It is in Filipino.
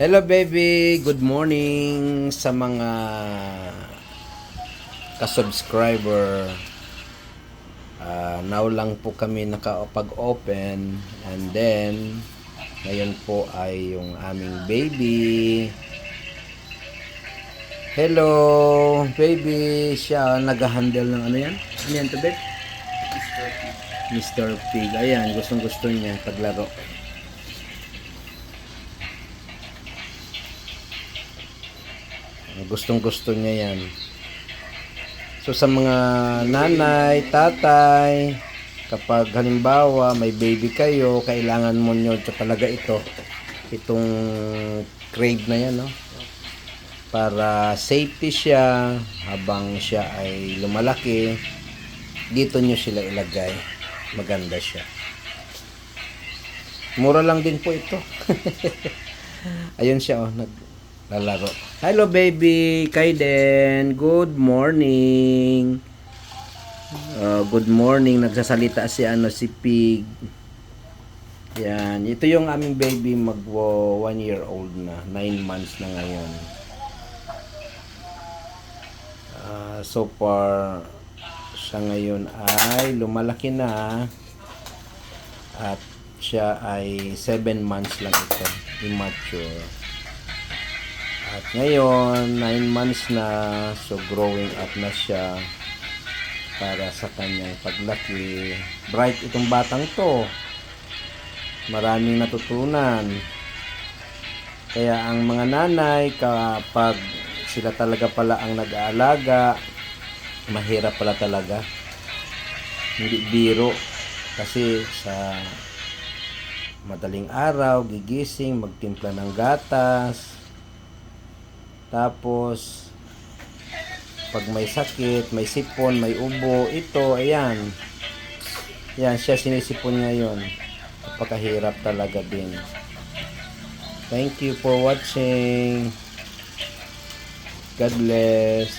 Hello baby, good morning sa mga ka-subscriber. Now lang po kami nakapag-open and then ngayon po ay yung aming baby. Hello baby, siya nag-handle ng ano yan? Ano yan to babe? Mr. Pig. Ayan, gustong gusto niya paglaro. Gustong gusto niya yan. So sa mga nanay, tatay, kapag halimbawa may baby kayo, kailangan mo nyo talaga itong crate na yan, no? Para safety siya habang siya ay lumalaki, dito nyo sila ilagay. Maganda siya. Mura lang din po ito. Ayun siya, oh, naglalaro. Hello baby, Kaiden. Good morning. Good morning. Nagsasalita si Pig. Yan, ito yung aming baby, mag 1 year old na, 9 months na ngayon. So far siya ngayon ay lumalaki na at siya ay 7 months lang ito, immature. At ngayon 9 months na, so growing up na siya para sa kanyang paglaki. Bright itong batang to, maraming natutunan. Kaya ang mga nanay, kapag sila talaga pala ang nag-aalaga, mahirap pala talaga, hindi biro. Kasi sa madaling araw, gigising, magtimpla ng gatas, tapos pag may sakit, may sipon, may ubo, ito, ayan, yan, siya sinisipon ngayon. Napakahirap talaga din. Thank you for watching. God bless.